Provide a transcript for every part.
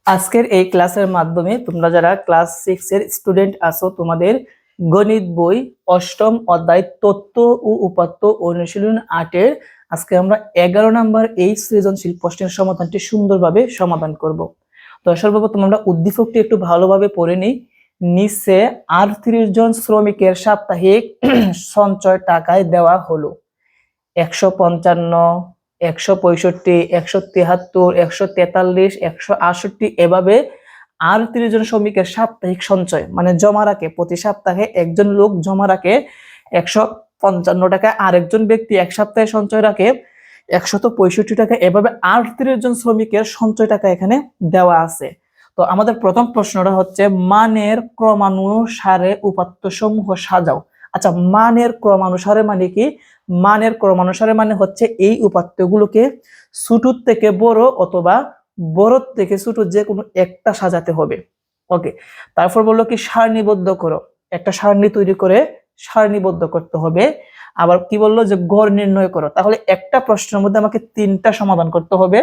আজকের এই ক্লাসের মাধ্যমে তোমরা যারা ক্লাস 6 এর স্টুডেন্ট আছো তোমাদের গণিত বই অষ্টম অধ্যায় তত্ত্ব ও উপাত্ত অনুশীলন 8 এর আজকে আমরা 11 নম্বর এই সৃজনশীল প্রশ্নের সমাধানটি সুন্দরভাবে সমাধান করব। তো সর্বপ্রথম আমরা উদ্দীপকটি একটু ভালোভাবে পড়ে নিই। নিচে 38 জন শ্রমিকের সাপ্তাহিক সঞ্চয় টাকায় দেওয়া হলো 155, 165, 173, 143, 168 এভাবে 38 জন শ্রমিকের সাপ্তাহিক সঞ্চয় মানে জমা রাখে। প্রতি সপ্তাহে একজন লোক জমা রাখে 155 টাকা, আরেকজন ব্যক্তি এক সপ্তাহে সঞ্চয় রাখে 165 টাকা। এভাবে 38 জন শ্রমিকের সঞ্চয় টাকা এখানে দেওয়া আছে। তো আমাদের প্রথম প্রশ্নটা হচ্ছে মানের ক্রমানুসারে উপাত্ত সমূহ সাজাও। আচ্ছা, মানের ক্রমানুসারে মানে কি? মানের ক্রমানুসারে মানে হচ্ছে এই উপাত্তগুলোকে ছোট থেকে বড় অথবা বড় থেকে ছোট যে কোনো একটা সাজাতে হবে। ওকে, তারপর বললো কি সারণীবদ্ধ করো, একটা সারণী তৈরি করে সারণীবদ্ধ করতে হবে। আবার কি বললো যে গড় নির্ণয় করো। তাহলে একটা প্রশ্নের মধ্যে আমাকে তিনটা সমাধান করতে হবে।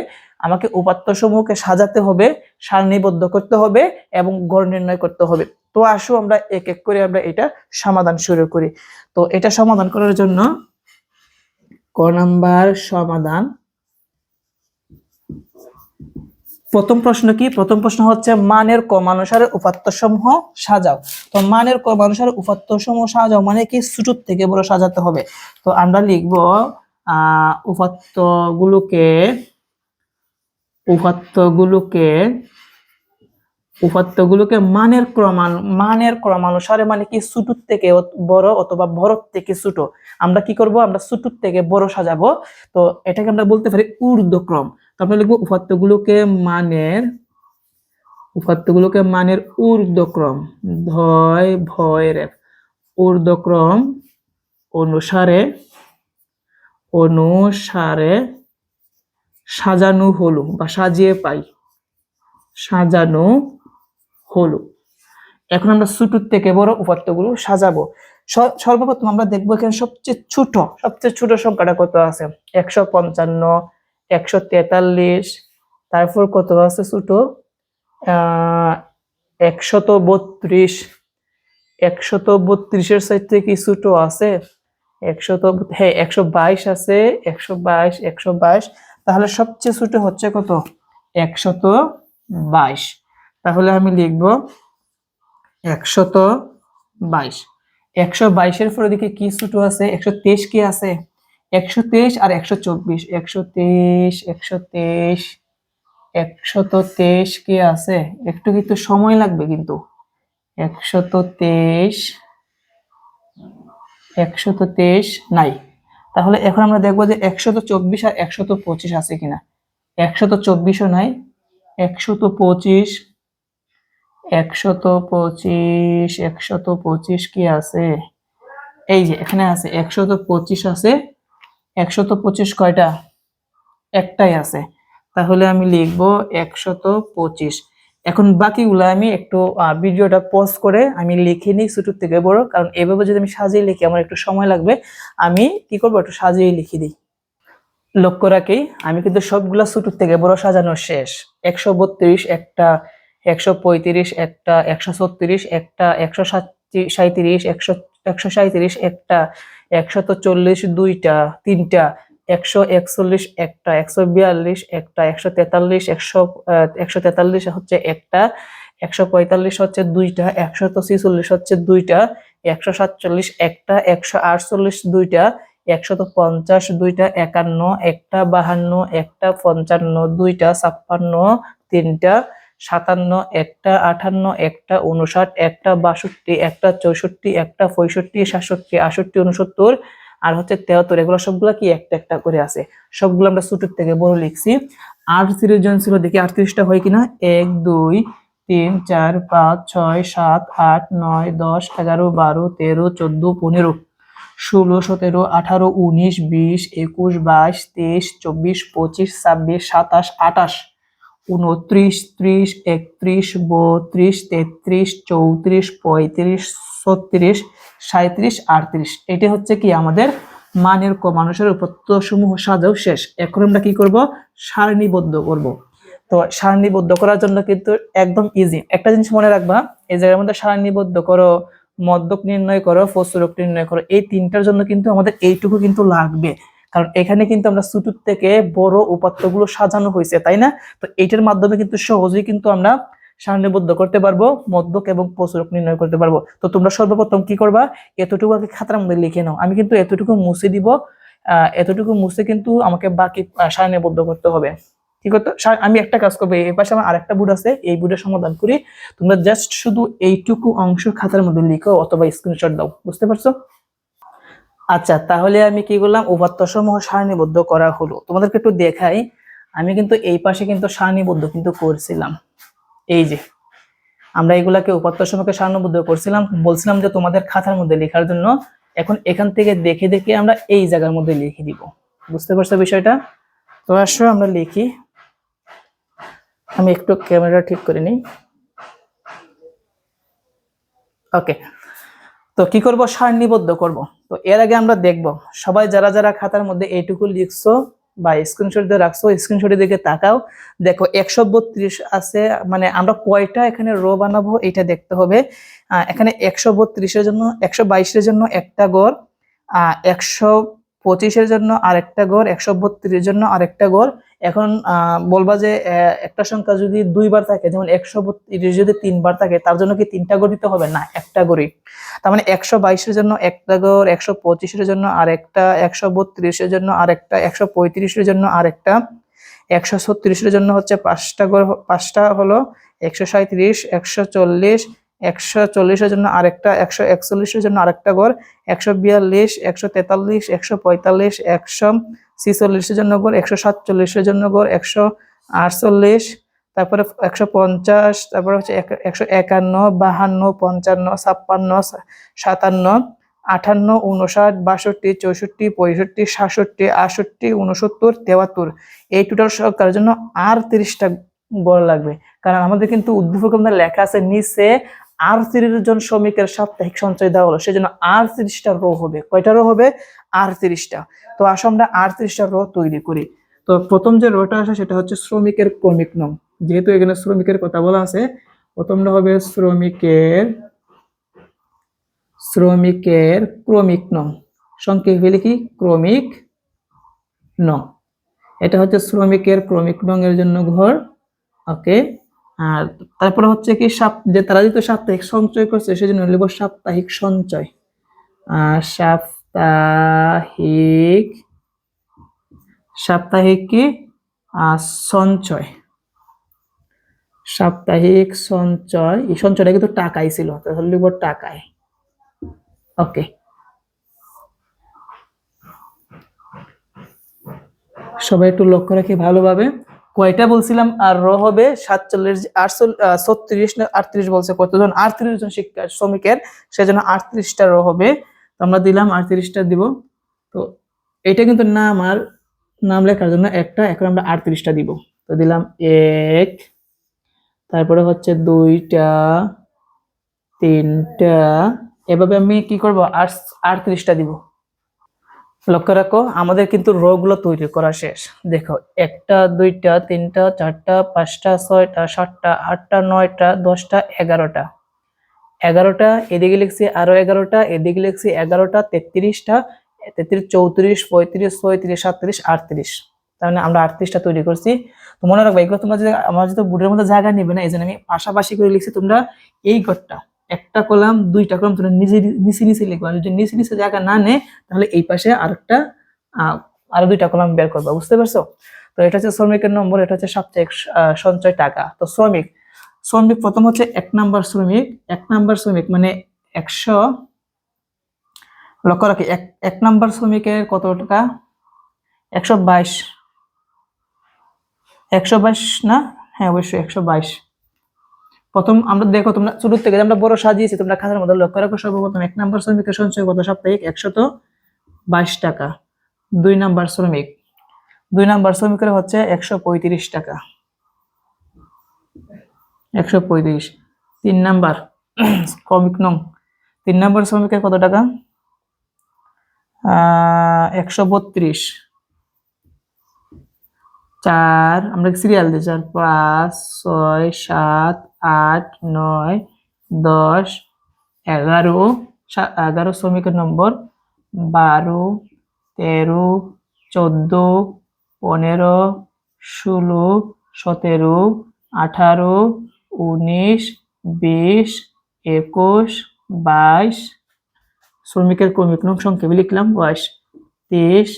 আমাকে উপাত্ত সমূহকে সাজাতে হবে, সারণীবদ্ধ করতে হবে এবং গড় নির্ণয় করতে হবে। তো আসো আমরা এক এক করে আমরা এটা সমাধান শুরু করি। তো এটা সমাধান করার জন্য ক নাম্বার সমাধান। প্রথম প্রশ্ন কি? প্রথম প্রশ্ন হচ্ছে মানের ক্রমানুসারে উপাত্ত সমূহ সাজাও। তো মানের ক্রমানুসারে উপাত্ত সমূহ সাজাও মানে কি ছোট থেকে বড় সাজাতে হবে। তো আমরা লিখব উপাত্তগুলোকে মানের ক্রমানুসারে মানে কি ছোট থেকে বড় অথবা বড় থেকে ছোট। আমরা কি করব? আমরা ছোট থেকে বড় সাজাবো। তো এটাকে আমরা বলতে পারি ঊর্ধ্বক্রম। তো আমরা লিখবো উপাত্তগুলোকে মানের ঊর্ধ্বক্রম, ঊর্ধ্বক্রম অনুসারে সাজানো হলো বা সাজানো হলো। এখন আমরা ছোট থেকে বড় উপাত্তগুলো সাজাবো। সর্বপ্রথম আমরা দেখবো এখানে সবচেয়ে ছোট সংখ্যাটা কত আছে? 155, 143, তারপর কত আছে ছোট? 132, 132 এর চাইতে কি ছোট আছে? 122 আছে, 122। তাহলে সবচেয়ে ছোট হচ্ছে কত? 122। তাহলে আমি লিখবো 122। 122 এর পরে দিকে কি ছোট আছে? 123 কি আছে? 123 আর 124, 123 কি আছে? একটু কিন্তু সময় লাগবে কিন্তু। 123 নাই। তাহলে এখন আমরা দেখবো যে 124 আর 125 আছে কিনা। 124ও নাই, 125 কি আছে? এই যে এখানে আছে 125 আছে। 125 কয়টা? একটাই আছে। তাহলে আমি লিখবো 125। এখন বাকিগুলো আমি একটু ভিডিওটা পজ করে আমি লিখে নিই ছোট থেকে বড়, কারণ এভাবে যদি আমি সাজিয়ে লিখি আমার একটু সময় লাগবে। আমি কি করবো? একটু সাজিয়ে লিখে দিই। লক্ষ্য রাখি আমি কিন্তু সবগুলা ছোট থেকে বড় সাজানো শেষ। 132 একটা, 135 একটা, 136 একটা, 137 137 একটা, 140 দুইটা, তিনটা, 141 একটা, 142 একটা, 143 143 হচ্ছে একটা, 145 হচ্ছে দুইটা, 146 হচ্ছে দুইটা, 147 একটা, 148 দুইটা, 150 দুইটা, 51 একটা, 52 একটা, 55 দুইটা, 56 তিনটা, 57 একটা, 58 একটা, 59 একটা, 62 একটা, 64 একটা, 65 67 68 69 আর হচ্ছে 73। এগুলো সবগুলা কি একটা একটা করে আছে। সবগুলো আমরা ছোট থেকে বড় লিখছি। 38 জন ছিল, দেখি 38টা হয় কিনা। 1 2 3 4 5 6 7 8 9 10 11 12 13 14 15 16 17 18 19 20 21 22 23 24 25 26 27 28 29 30 31 32 33 34 35 36 37 38। এটা হচ্ছে কি আমাদের মানের ক্রমানুসারে উপাত্ত সমূহ সাজাও শেষ। এখন আমরা কি করব? সারণীবদ্ধ করব। তো সারণীবদ্ধ করার জন্য কিন্তু একদম ইজি। একটা জিনিস মনে রাখবা, এই জায়গার মধ্যে সারণীবদ্ধ করো, মধ্যক নির্ণয় করো, প্রচুরক নির্ণয় করো, এই তিনটার জন্য কিন্তু আমাদের এইটুকু কিন্তু লাগবে। কারণ এখানে কিন্তু আমরা ছোট থেকে বড় উপাত্তগুলো সাজানো হয়েছে, তাই না? তো এইটার মাধ্যমে কিন্তু সহজেই কিন্তু আমরা সারণীবদ্ধ করতে পারবো, মধ্যক এবং প্রচুরক নির্ণয় করতে পারবো। তো তোমরা সর্বপ্রথম কি করবা, এতটুকু আগে খাতার মধ্যে লিখে নাও। আমি কিন্তু এতটুকু মুছে দিব, এতটুকু মুছে কিন্তু আমাকে বাকি সারণীবদ্ধ করতে হবে। কি করতে, আমি একটা কাজ করবো, এই পাশে আমার আরেকটা বোর্ড আছে, এই বোর্ডের সমাধান করি। তোমরা জাস্ট শুধু এইটুকু অংশ খাতার মধ্যে লিখো অথবা স্ক্রিনশট দাও। বুঝতে পারছো? আচ্ছা, তাহলে আমি কি করলাম, উপাত্ত সমূহ সারণীবদ্ধ করা হলো। তোমাদেরকে একটু দেখাই, আমি কিন্তু এই পাশে কিন্তু সারণীবদ্ধ কিন্তু করছিলাম। এই যে আমরা এগুলাকে উপাত্ত সমূহকে সারণীবদ্ধ করছিলাম, বলছিলাম যে তোমাদের খাতার মধ্যে লেখার জন্য। এখন এখান থেকে দেখে দেখে আমরা এই জায়গার মধ্যে লিখে দিব। বুঝতে পারছো বিষয়টা? তো আসলে আমরা লিখি, আমি একটু ক্যামেরা ঠিক করে নিই। ওকে, তো কি করব, সারণীবদ্ধ করব। তো এর আগে আমরা দেখব, সবাই যারা যারা খাতার মধ্যে এইটুকু লিখছো বা স্ক্রিনশট দিয়ে রাখছো, স্ক্রিনশটের দিকে তাকাও। দেখো 132 আছে, মানে আমরা কয়টা এখানে রো বানাবো এটা দেখতে হবে। এখানে 132 জন্য, 122 জন্য একটা গড়, 125 জন্য আরেকটা গড়, 132 জন্য আরেকটা গড়। এখন বলবা যে একটা সংখ্যা যদি দুইবার থাকে, যেমন 132 যদি তিনবার থাকে, তার জন্য কি তিনটা গড় দিতে হবে? না, একটা গড়ই। তার মানে 122 জন্য একটা গড়, 125 জন্য আরেকটা, 132 জন্য আরেকটা, 135 জন্য আরেকটা, 136 জন্য হচ্ছে পাঁচটা গড়, পাঁচটা হলো 137, 140, 140 জন্য আরেকটা, 141 জন্য আরেকটা গড়, 142, 143, 145, 146 জন্য গড়, 147 জন্য গড়, 148, তারপরে 150, তারপরে হচ্ছে 151, 52, 55, 56, 57, 58, 59, 62, 64, 65, 66, 68, 69, 73, এই টোটাল সংখ্যার জন্য আর 30টা গড় লাগবে। কারণ আমাদের কিন্তু উদ্দীপকের মধ্যে লেখা আছে নিচে আর 30 জন শ্রমিকের সাপ্তাহিক সঞ্চয় দেওয়া হলো, সেজন্য আর 30টা রো হবে। কয়টা রো হবে? আর 30টা। তো আসলে আমরা আর 30টা রো তৈরি করি। তো প্রথম যে রোটা আসে সেটা হচ্ছে শ্রমিকের ক্রমিক নং। যেহেতু এখানে শ্রমিকের কথা বলা আছে, প্রথমটা হবে শ্রমিকের ক্রমিক নং। সংক্ষেপে লিখি ক্রমিক নং। এটা হচ্ছে শ্রমিকের ক্রমিক নং এর জন্য ঘর। ওকে, আর তারপরে হচ্ছে কি যে তারা যেহেতু সাপ্তাহিক সঞ্চয় করছে, সেজন্য লিখব সাপ্তাহিক সঞ্চয়। সাপ্তাহিক সাপ্তাহিক কি সঞ্চয়, সাপ্তাহিক সঞ্চয়। এই সঞ্চয়টা কিন্তু টাকায় ছিল, তাহলে লিখব টাকায়। ওকে, সবাই একটু লক্ষ্য রাখি ভালোভাবে। কয়টা বলছিলাম আর রো হবে? 47, 36 না 38 বলছে, কতজন? 38 জন শিক্ষা শ্রমিকের, সেজন্য 38টা রো হবে। তো আমরা দিলাম 38টা দিব। তো এটা কিন্তু নাম আর নাম লেখার জন্য একটা, এখন আমরা 38টা দিব। তো দিলাম 1, তারপরে হচ্ছে 2টা, 3টা, এভাবে আমি কি করব, 38টা দিব। লক্ষ্য রাখো, আমাদের কিন্তু রো গুলো তৈরি করা শেষ। দেখো 1টা, 2টা, 3টা, 4টা, 5টা, 6টা, 7টা, 8টা, 9টা, 10টা, 11টা, 11টা এদিকে লিখছি, আরো 11টা এদিকে লিখছি, 11টা, 33টা, 33, 34, 35, 36, 37, 38। তার মানে আমরা 38টা তৈরি করছি। তো মনে রাখবে, এগুলো তোমরা যদি আমার যদি বোর্ডের মধ্যে জায়গা নেবে না, এই জন্য আমি পাশাপাশি করে লিখছি। তোমরা এই ঘরটা একটা কলাম, দুইটা কলাম তোমরা নিচে নিচে লিখবা। যদি নিচে নিচে জায়গা না নেয়, তাহলে এই পাশে আরেকটা আরো দুইটা কলাম বের করবা। বুঝতে পারছো? তো এটা হচ্ছে শ্রমিকের নম্বর, এটা হচ্ছে সাপ্তাহিক সঞ্চয় টাকা। তো শ্রমিক প্রথম হচ্ছে 1 নাম্বার শ্রমিক। 1 নাম্বার শ্রমিক মানে 100। লক্ষ্য রাখি, 1 নাম্বার শ্রমিকের কত টাকা? 122। 122 না? হ্যাঁ, অবশ্যই 122। প্রথম আমরা দেখো, তোমরা ছোট থেকে আমরা বড় সাজিয়েছি, তোমরা খাতার মধ্যে লক্ষ্য রাখো। সর্বপ্রথম 1 নাম্বার শ্রমিকের সঞ্চয় কত? সাপ্তাহিক 122 টাকা। 2 নাম্বার শ্রমিক, 2 নাম্বার শ্রমিকের হচ্ছে 135 টাকা, 135। 3 নাম্বার শ্রমিক নং, 3 নাম্বার শ্রমিকের কত টাকা? 132। 4 আমরা সিরিয়াল দিই 4 5 6 7 8 9 10 11 11 শ্রমিকের নম্বর 12 13 14 15 16 17 18 19 20 21 22 শ্রমিকের ক্রমিক নং সংখ্যা লিখলাম 22 23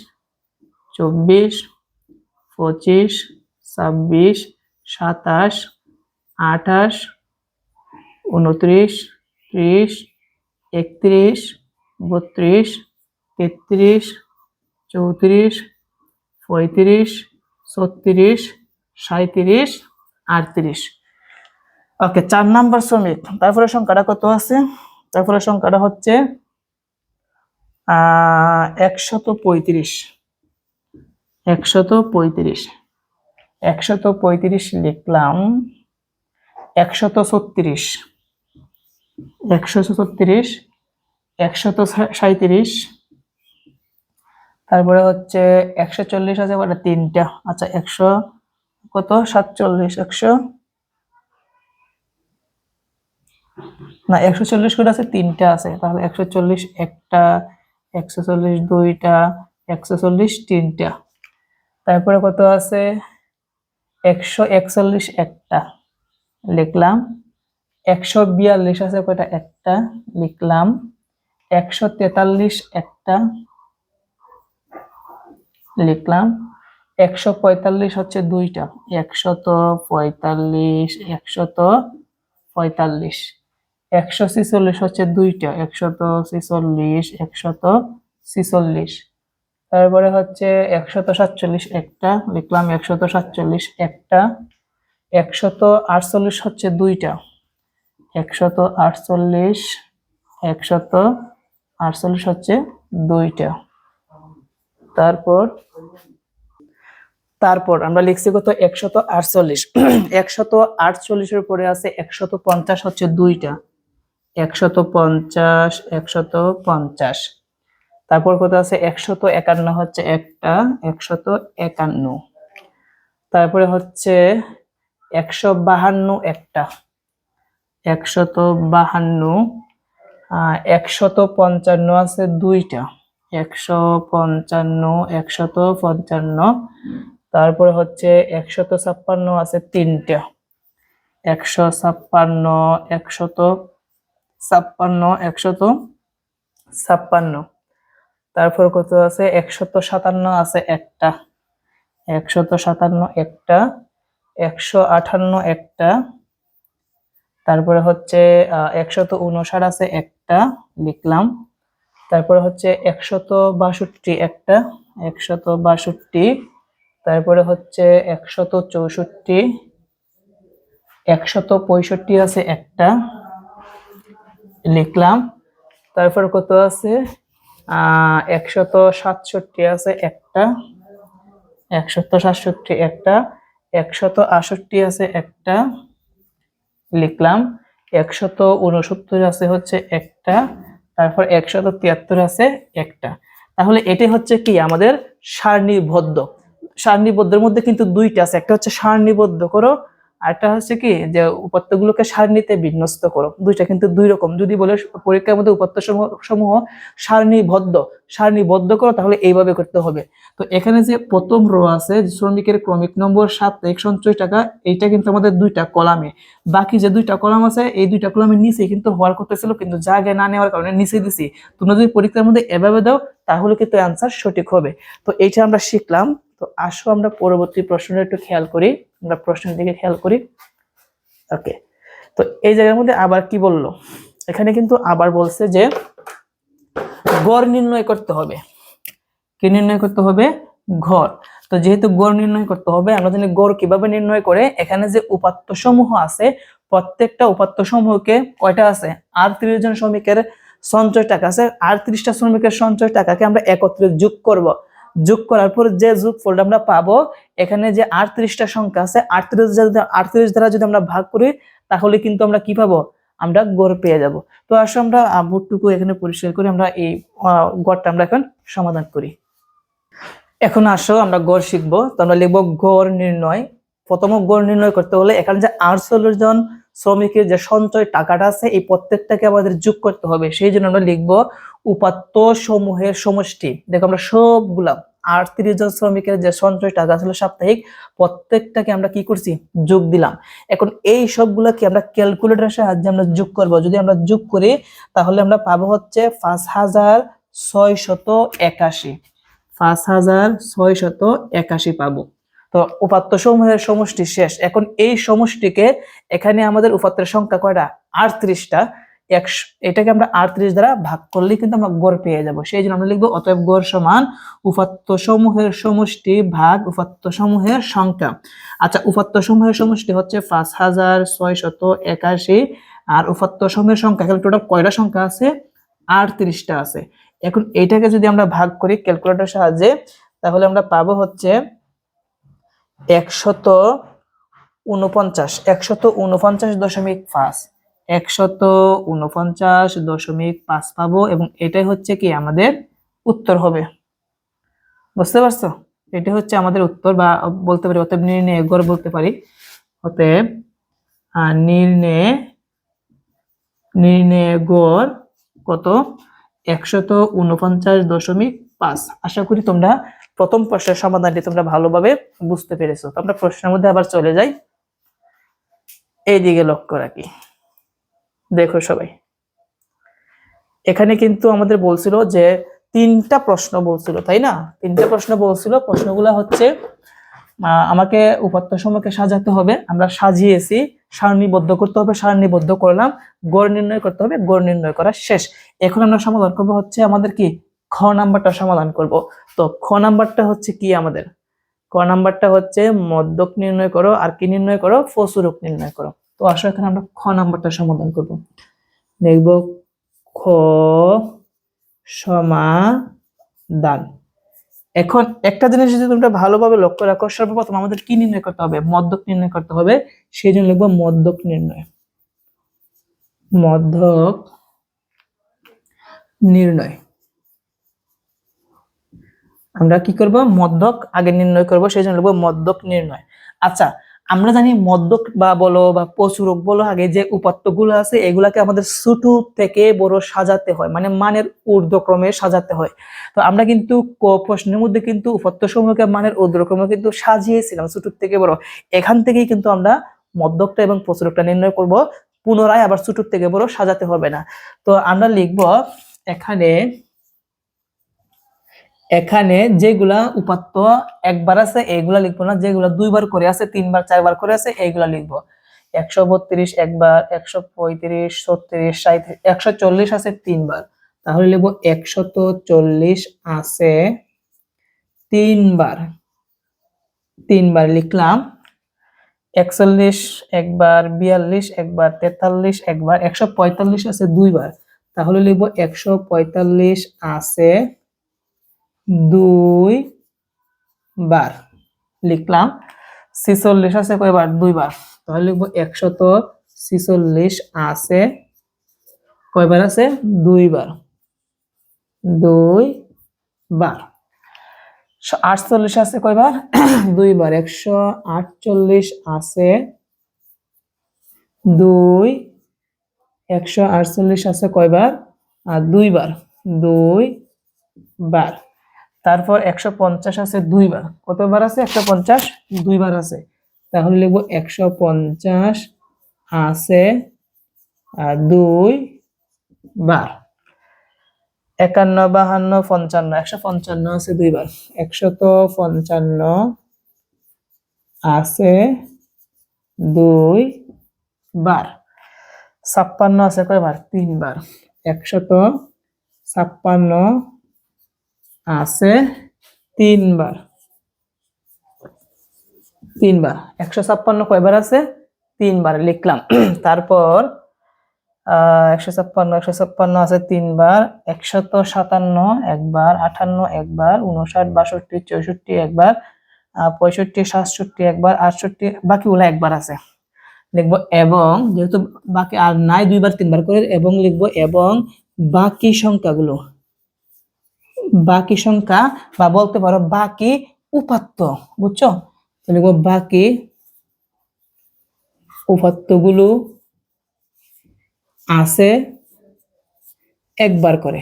24 25 26 27 28 29 30 31 32 33 34 35 36 37 38 ওকে 4 নাম্বার শ্রমিক তারপরে সংখ্যাটা কত আছে তারপরে সংখ্যাটা হচ্ছে 135 135 লিখলাম 136 137 137 তারপরে হচ্ছে 140 আছে কটা তিনটা আচ্ছা 100 কত 47 100 না 140 করে আছে তিনটা আছে তাহলে 140 একটা 140 দুইটা 140 তিনটা তারপরে কত আছে 141 একটা লিখলাম 142 আছে কয়টা একটা লিখলাম 143 একটা লিখলাম 145 হচ্ছে দুইটা 145 145 146 হচ্ছে দুইটা 146 146 তারপরে হচ্ছে 147 একটা লিখলাম 147 একটা 148 হচ্ছে দুইটা 148 148 হচ্ছে দুইটা তারপর আমরা লিখছি কত 148 148 এর পরে আছে 150 হচ্ছে দুইটা 150 150 তারপর কত আছে 151 হচ্ছে একটা 151 তারপরে হচ্ছে 152 একটা 152 155 আছে দুইটা 155 155 তারপরে হচ্ছে 156 আছে তিনটা 156 156 তারপর কত আছে 157 আছে একটা 157 একটা 158 একটা তারপরে হচ্ছে 159 আছে একটা লিখলাম তারপরে হচ্ছে 162 একটা 162 তারপরে হচ্ছে 164 165 আছে একটা লিখলাম তারপর কত আছে 167 আছে একটা 167 একটা 168 আছে একটা লিখলাম 169 আছে হচ্ছে একটা তারপর 173 আছে একটা তাহলে এটাই হচ্ছে কি আমাদের সারণীবদ্ধ সারণীবদ্ধের মধ্যে কিন্তু দুইটা আছে একটা হচ্ছে সারণীবদ্ধ করো আরেকটা হচ্ছে কি যে উপাত্তগুলোকে সারণীতে বিন্যস্ত করো দুইটা কিন্তু দুই রকম যদি বলে পরীক্ষার মধ্যে উপাত্ত সমূহ সারণীবদ্ধ করো তাহলে এইভাবে করতে হবে তো এখানে যে প্রথম রো আছে শ্রমিকের ক্রমিক নম্বর 7 তারিখ সঞ্চয় টাকা এইটা কিন্তু আমাদের দুইটা কলামে বাকি যে দুইটা কলাম আছে এই দুইটা কলামের নিচে কিন্তু হওয়ার কথা ছিল কিন্তু জায়গায় না নেওয়ার কারণে নিচে দিছি তোমরা যদি পরীক্ষার মধ্যে এভাবে দাও তাহলে কিন্তু অ্যান্সার সঠিক হবে তো এইটা আমরা শিখলাম তো আসো আমরা পরবর্তী প্রশ্নটা একটু খেয়াল করি আমরা প্রশ্নের দিকে খেয়াল করি ওকে তো এই জায়গার মধ্যে আবার কি বললো এখানে কিন্তু আবার বলছে যে গড় নির্ণয় করতে হবে কি নির্ণয় করতে হবে গড় তো যেহেতু গড় নির্ণয় করতে হবে আমরা জানি গড় কিভাবে নির্ণয় করে এখানে যে উপাত্ত সমূহ আছে প্রত্যেকটা উপাত্ত সমূহকে কয়টা আছে 38 জন শ্রমিকের সঞ্চয় টাকা আছে 38টা শ্রমিকের সঞ্চয় টাকাকে আমরা একত্রে যোগ করব যোগ করার পর যে যোগফলটা আমরা পাবো এখানে যে 38টা সংখ্যা আছে 38 দ্বারা যদি আমরা ভাগ করি তাহলে কিন্তু আমরা কি পাবো আমরা গড় পেয়ে যাব তো আসলে আমরা বোর্ডটুকু এখানে পরিষ্কার করে আমরা এই গড়টা আমরা এখন সমাধান করি এখন আসো আমরা গড় শিখবো। তো আমরা লিখবো গড় নির্ণয়। প্রথম গড় নির্ণয় করতে হলে এখানে যে 48 জন শ্রমিকের যে সঞ্চয় টাকাটা আছে এই প্রত্যেকটাকে আমাদের যোগ করতে হবে। সেই জন্য আমরা লিখবো উপাত্ত সমূহের সমষ্টি। দেখো আমরা সবগুলা 38 জন শ্রমিকের যে সঞ্চয় টাকা ছিল সাপ্তাহিক, প্রত্যেকটাকে আমরা কি করছি, যোগ দিলাম। এখন এই সবগুলাকে আমরা ক্যালকুলেটরের সাহায্যে আমরা যোগ করব। যদি আমরা যোগ করি তাহলে আমরা পাবো হচ্ছে 5681। 5681 পাবো। তো উপাত্ত সমূহের সমষ্টি শেষ। এখন এই সমষ্টিকে এখানে আমাদের উপাত্তের সংখ্যা কয়টা, 38টা। এটাকে আমরা 38 দ্বারা ভাগ করলে কিন্তু আমরা গড় পেয়ে যাব। সেই জন্য আমরা লিখবো অতএব গড় সমান উপাত্ত সমূহের সমষ্টি ভাগ উপাত্ত সমূহের সংখ্যা। আচ্ছা, উপাত্ত সমূহের সমষ্টি হচ্ছে 5681 আর উপাত্ত সমূহের সংখ্যা এখানে টোটাল কয়টা সংখ্যা আছে, 38টা আছে। এখন এইটাকে যদি আমরা ভাগ করি ক্যালকুলেটরের সাহায্যে তাহলে আমরা পাবো হচ্ছে 149, 149.5, 149.5 পাবো এবং এটাই হচ্ছে কি আমাদের উত্তর হবে। বুঝতে পারছো? এটা হচ্ছে আমাদের উত্তর, বা বলতে পারি অতএব নির্ণয় গড় বলতে পারি। অতএব নির্ণয় গড় কত, 149.5। আশা করি তোমরা প্রথম প্রশ্নের সমাধানটি তোমরা ভালোভাবে বুঝতে পেরেছো। তো আমরা প্রশ্নের মধ্যে আবার চলে যাই। এইদিকে লক্ষ্য রাখি, দেখো সবাই, এখানে কিন্তু আমাদের বলছিল যে 3টা প্রশ্ন বলছিল, তাই না? 3টা প্রশ্ন বলছিল। প্রশ্নগুলো হচ্ছে আমাকে উপাত্ত সমূহকে সাজাতে হবে, আমরা সাজিয়েছি। সারণীবদ্ধ করতে হবে, সারণীবদ্ধ করলাম। গড় নির্ণয় করতে হবে, গড় নির্ণয় করা শেষ। এখন আমরা সমাধান করব হচ্ছে আমাদের কি, খ নাম্বারটা সমাধান করব। তো খ নাম্বারটা হচ্ছে কি আমাদের, ক নাম্বারটা হচ্ছে মধ্যক নির্ণয় করো, আর কি নির্ণয় করো, ফসুরক নির্ণয় করো। তো আসলে এখানে আমরা খ নাম্বারটা সমাধান করব। দেখব খ সমাধান। এখন একটা জিনিস যদি তোমরা ভালোভাবে লক্ষ্য রাখো, সর্বপ্রথম আমাদের কি নির্ণয় করতে হবে, মধ্যক নির্ণয় করতে হবে। সেই জন্য লিখবো মধ্যক নির্ণয়। মধ্যক নির্ণয় আমরা কি করব, মধ্যক আগে নির্ণয় করব, সেই জন্য লিখবো মধ্যক নির্ণয়। আচ্ছা, আমরা জানি মধ্যক বা বলো বা প্রচুরক বলো, আগে যে উপাত্তগুলো আছে এগুলাকে আমাদের ছোট থেকে বড় সাজাতে হয়, মানে মানের ঊর্ধ্বক্রমে সাজাতে হয়। তো আমরা কিন্তু প্রশ্নের মধ্যে কিন্তু উপাত্ত সমূহকে মানের ঊর্ধ্বক্রমে কিন্তু সাজিয়েছিলাম ছোট থেকে বড়। এখান থেকেই কিন্তু আমরা মধ্যকটা এবং প্রচুরকটা নির্ণয় করব। পুনরায় আবার ছোট থেকে বড় সাজাতে হবে না। তো আমরা লিখব এখানে যেগুলা উপাত্ত একবার আছে এইগুলা লিখবো না, যেগুলা 2বার করে আছে, 3বার 4বার করে আছে এইগুলা লিখবো। 132 একবার, 135, 36, 37, 140 আছে 3বার, তাহলে লিখবো 140 আছে 3বার। 3বার লিখলাম। 41 একবার, 42 একবার, 43 একবার, 145 আছে 2বার, তাহলে লিখবো 145 আছে 2বার লিখলাম। 46 আছে কয়বার, 2বার, তাহলে লিখবো 146 আছে কয়বার আছে, 2বার। 2বার। 48 আছে কয়বার, 2বার। 148 আছে 2, 148 আছে কয়বার, 2বার। 2বার। তারপর 150 আছে 2বার, কতবার আছে, 150 2বার আছে, তাহলে লিখবো 150 আছে 2বার। 51, 52, 55, 155 আছে 2বার, 155 আছে 2বার। 56 আছে কয়বার, 3বার, 156 আছে 3বার। 3বার। 156 কয়বার আছে, 3বার লিখলাম। তারপর 156 আছে 3বার, 157 একবার, 58 একবার, 59, 62, 64 একবার, 65, 67 একবার, 68 বাকিগুলো একবার আছে লিখবো। এবং যেহেতু বাকি আর নাই 2বার 3বার করে, এবং লিখবো এবং বাকি সংখ্যাগুলো, বাকি সংখ্যা বা বলতে পারো বাকি উপাত্ত, বুঝছো? তো লিখবো বাকি উপাত্তগুলো আছে একবার করে।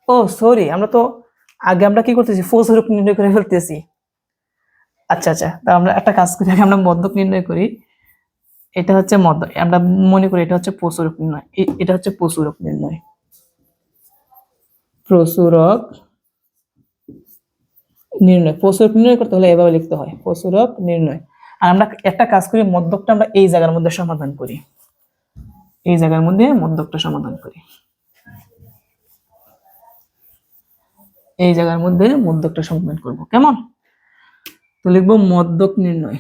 ও সরি, আমরা তো আগে আমরা কি করতেছি, ফলস্বরূপ নির্ণয় করে ফেলতেছি। আচ্ছা আচ্ছা, তা আমরা একটা কাজ করি, আগে আমরা মধ্যক নির্ণয় করি। এটা হচ্ছে মধ্যক, আমরা মনে করি এটা হচ্ছে প্রচুরক নির্ণয়, এটা হচ্ছে প্রচুরক নির্ণয়। প্রচুরক নির্ণয়, প্রচুরক নির্ণয় করতে হলে এভাবে লিখতে হয়, প্রচুরক নির্ণয়। আর আমরা একটা কাজ করি, মধ্যকটা আমরা এই জায়গার মধ্যে সমাধান করি, এই জায়গার মধ্যে মধ্যকটা সমাধান করি, এই জায়গার মধ্যে মধ্যকটা সমাধান করব, কেমন? তো লিখবো মধ্যক নির্ণয়,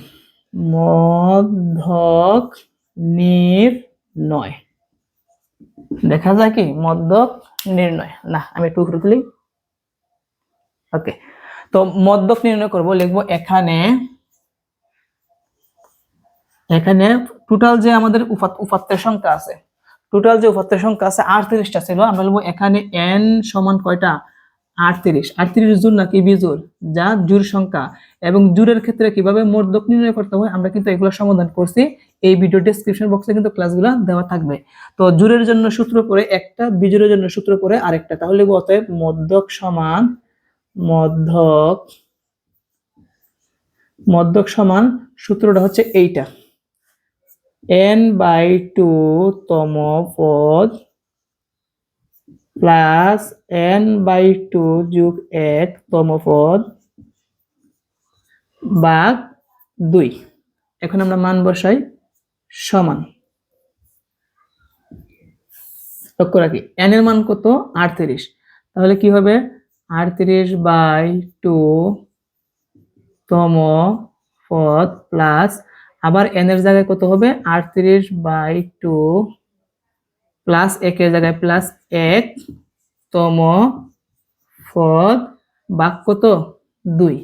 মধ্যক নির্ণয়। দেখা যায় কি মধ্যক নির্ণয়, না আমি একটু উপরে তুলি। ওকে, তো মধ্যক নির্ণয় করব, লিখবো এখানে, এখানে টোটাল যে আমাদের উপাত্তের সংখ্যা আছে, টোটাল যে উপাত্তের সংখ্যা আছে 38টা ছিল, আমরা লিখবো এখানে n সমান কয়টা, 38। 38 জোড় নাকি বিজোড়, যা জোড় সংখ্যা, এবং জোড়ের ক্ষেত্রে কিভাবে মধ্যক নির্ণয় করতে হয় আমরা কিন্তু এগুলো সমাধান করছি, এই ভিডিও ডেসক্রিপশন বক্সে কিন্তু ক্লাসগুলো দেওয়া থাকবে। তো জোড়ের জন্য সূত্র করে একটা, বিজোড়ের জন্য সূত্র করে আরেকটা, তাহলে অতএব মধ্যক সমান মধ্যক, মধ্যক সমান সূত্রটা হচ্ছে এইটা, n/2 তম পদ প্লাস n/2 যোগ 1 তম পদ ভাগ 2। এখন আমরা মান বসাই, সমান, লক্ষ্য রাখি n এর মান কত, 38, তাহলে কি হবে 38/2 তম পদ প্লাস, আবার n এর জায়গায় কত হবে 38/2 প্লাস 1 এর জায়গায় প্লাস 1 তম পদ ভাগ কত 2।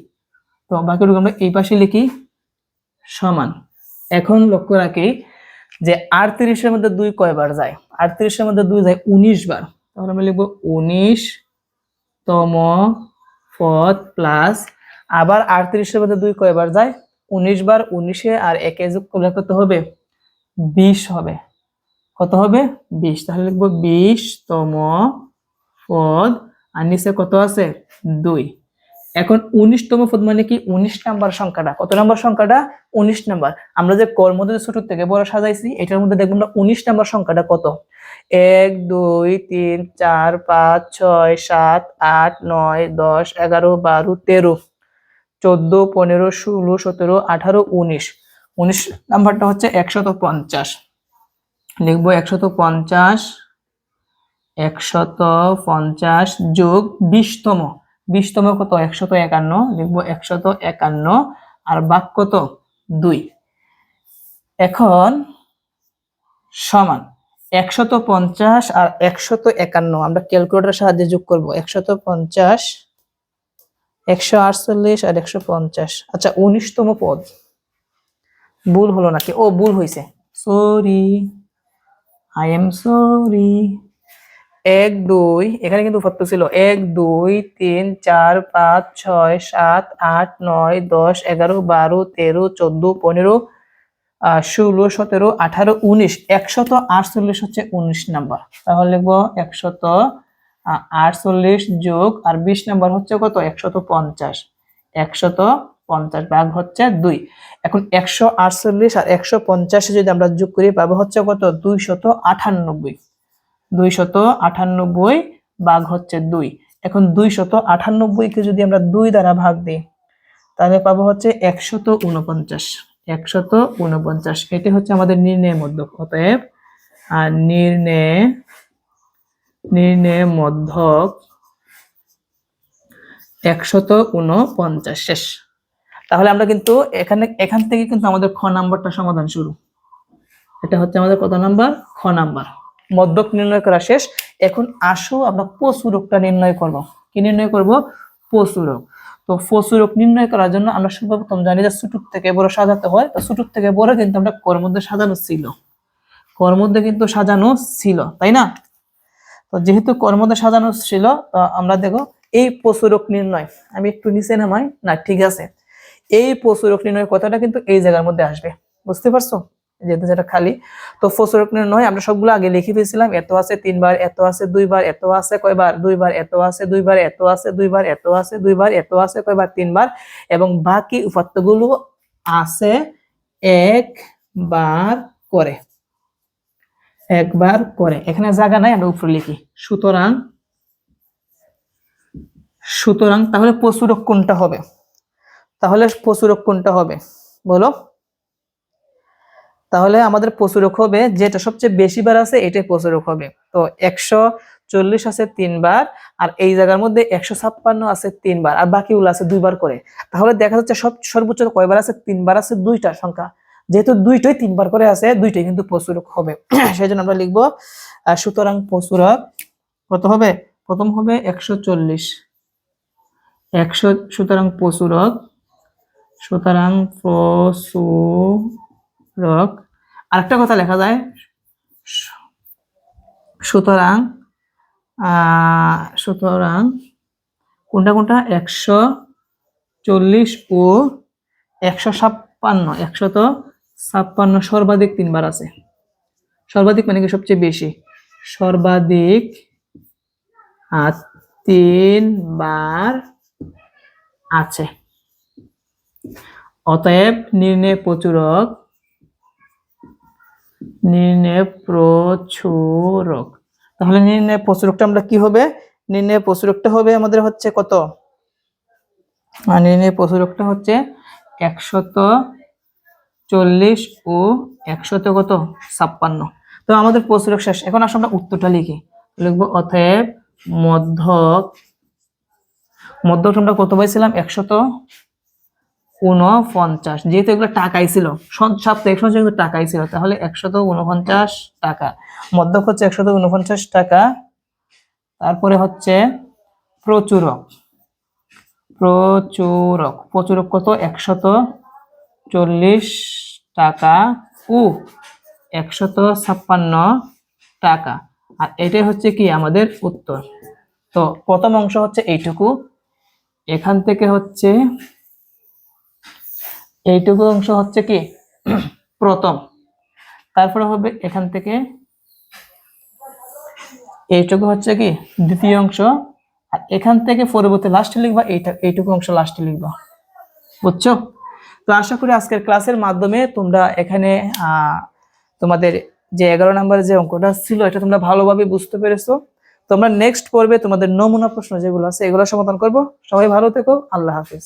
তো বাকিটুকু আমরা এই পাশে লিখি, সমান। এখন লক্ষ্য রাখি যে 38 এর মধ্যে 2 কয়বার যায়, 38 এর মধ্যে 2 যায় 19 বার, তাহলে আমরা লিখবো 19 তম পদ প্লাস, আবার 38 এর মধ্যে 2 কয়বার যায় 19 বার, 19 এ আর 1 এ যোগ করলে কত হবে 20 হবে, কত হবে 20, তাহলে লিখবো 20 তম পদ, আর নিচে কত আছে 2। এখন 19 তম পদ মানে কি 19 নাম্বার সংখ্যাটা, কত নাম্বার সংখ্যাটা 19 নাম্বার, আমরা যে কর মধ্যে ছোট থেকে বড় সাজাইছি এটার মধ্যে দেখব আমরা 19 নাম্বার সংখ্যাটা কত, 1 2 3 4 5 6 7 8 9 10 11 12 13 14 15 16 17 18 19, 19 নাম্বারটা হচ্ছে 150, লিখবো 150, 150 যোগ 20 তম, 20 তম কত 151, লিখবো 151 আর ভাগ কত 2। এখন সমান 150 আর 151 আমরা ক্যালকুলেটরের সাহায্যে যোগ করব, 150 148 আর 150, আচ্ছা 19 তম পদ, ভুল হলো নাকি, ও ভুল হয়েছে, সরি, আই এম সরি। 1 2 এখানে কিন্তু উপাত্ত ছিল 1 2 3 4 5 6 7 8 9 10 11 12 13 14 15 16 17 18 19, 148 হচ্ছে 19 নাম্বার, তাহলে লিখবো 148 যোগ আর 20 নাম্বার হচ্ছে কত 150, 150 ভাগ হচ্ছে 2। এখন 148 আর 150 যদি আমরা যোগ করি পাবো হচ্ছে কত 298, 298 ভাগ হচ্ছে 2। এখন 298 কে যদি আমরা 2 দ্বারা ভাগ দিই তাহলে পাবো হচ্ছে 149, 149, এটা হচ্ছে আমাদের নির্ণয় মধ্যক। অতএব আর নির্ণয় মধ্যক 149 শেষ। তাহলে আমরা কিন্তু এখান থেকে কিন্তু আমাদের খ নাম্বারটা সমাধান শুরু, এটা হচ্ছে আমাদের কত নাম্বার, খ নাম্বার। মধ্যক নির্ণয় করা শেষ, এখন আসো আমরা প্রচুরকটা নির্ণয় করব। কি নির্ণয় করব, প্রচুরক। তো প্রচুরক নির্ণয় করার জন্য আমরা সর্বপ্রথম জানি যে ছোট থেকে বড় সাজাতে হয়, তো ছোট থেকে বড় কিন্তু আমরা কর মধ্যে সাজানো ছিল, কর মধ্যে কিন্তু সাজানো ছিল, তাই না? তো যেহেতু কর মধ্যে সাজানো ছিল তো আমরা দেখো এই প্রচুরক নির্ণয়, আমি একটু নিচে নামাই না, ঠিক আছে, এই প্রচুরক নির্ণয় কথাটা কিন্তু এই জায়গার মধ্যে আসবে, বুঝতে পারছো, যেহেতু যেটা খালি। তো প্রচুরক নির্ণয় আমরা সবগুলো আগে লিখে ফেলছিলাম, এত আছে 3 বার, এত আছে 2 বার, এত আছে কয়বার 2 বার, এত আছে 2 বার, এত আছে 2 বার, এত আছে 2 বার, এত আছে কয়বার 3 বার, এবং বাকি উপাত্তগুলো আছে একবার করে, একবার করে। এখানে জায়গা নাই, আমরা উপরে লিখি। সুতরাং সুতরাং তাহলে প্রচুরক কোনটা হবে, তাহলে প্রচুরক কোনটা হবে বলো? তাহলে আমাদের প্রচুরক হবে যেটা সবচেয়ে বেশি বার আছে, এটাই প্রচুরক হবে। তো 140 আছে 3 বার, আর এই জায়গার মধ্যে 156 আছে 3 বার, আর বাকিগুলো আছে 2 বার করে। তাহলে দেখা যাচ্ছে সর্বোচ্চ কয়বার আছে? 3 বার আছে, দুইটা সংখ্যা, যেহেতু দুইটাই 3 বার করে আছে, দুইটাই কিন্তু প্রচুরক হবে। সেই জন্য আমরা লিখবো সুতরাং প্রচুরক কত হবে? প্রথম হবে 140, 100, সুতরাং প্রচুরক, সুতরাং প্রচুরক। আরেকটা কথা লেখা যায়, সুতরাং সুতরাং কোনটা কোনটা? 140 ও 156, 156 সর্বাধিক 3 বার আছে। সর্বাধিক মানে কি? সবচেয়ে বেশি, সর্বাধিক 3 বার আছে। অতএব নির্ণয় প্রচুরক, নির্ণয় প্রচুরক। তাহলে নির্ণয় প্রচুরকটা আমরা কি হবে? নির্ণয় প্রচুরকটা হবে আমাদের হচ্ছে কত? নির্ণয় প্রচুরকটা হচ্ছে 140 ও 156। তো আমাদের প্রচুরক শেষ। এখন আসলে আমরা উত্তরটা লিখি, লিখবো অতএব মধ্যক, মধ্যক আমরা কত পাইছিলাম? 149, যেহেতু এগুলো টাকাই ছিল, সাপ্তাহিক সঞ্চয় কিন্তু টাকাই ছিল, তাহলে 149 টাকা। মধ্যক হচ্ছে 149 টাকা। তারপরে হচ্ছে প্রচুরক, প্রচুরক, প্রচুরক কত? 140 টাকা ও 156 টাকা। আর এটাই হচ্ছে কি আমাদের উত্তর। তো প্রথম অংশ হচ্ছে এইটুকু, এখান থেকে হচ্ছে এইটুকু অংশ হচ্ছে কি প্রথম, তারপরে হবে এখান থেকে এইটুকু হচ্ছে কি দ্বিতীয় অংশ, আর এখান থেকে পরবর্তী লাস্টে লিখবা এইটুকু অংশ লাস্টে লিখবা, বুঝছো? তো আশা করি আজকের ক্লাসের মাধ্যমে তোমরা এখানে তোমাদের যে 11 নম্বরের যে অঙ্কটা ছিল এটা তোমরা ভালোভাবে বুঝতে পেরেছো। তোমরা নেক্সট পর্বে তোমাদের নমুনা প্রশ্ন যেগুলো আছে এগুলো সমাধান করবো। সবাই ভালো থেকো, আল্লাহ হাফেজ।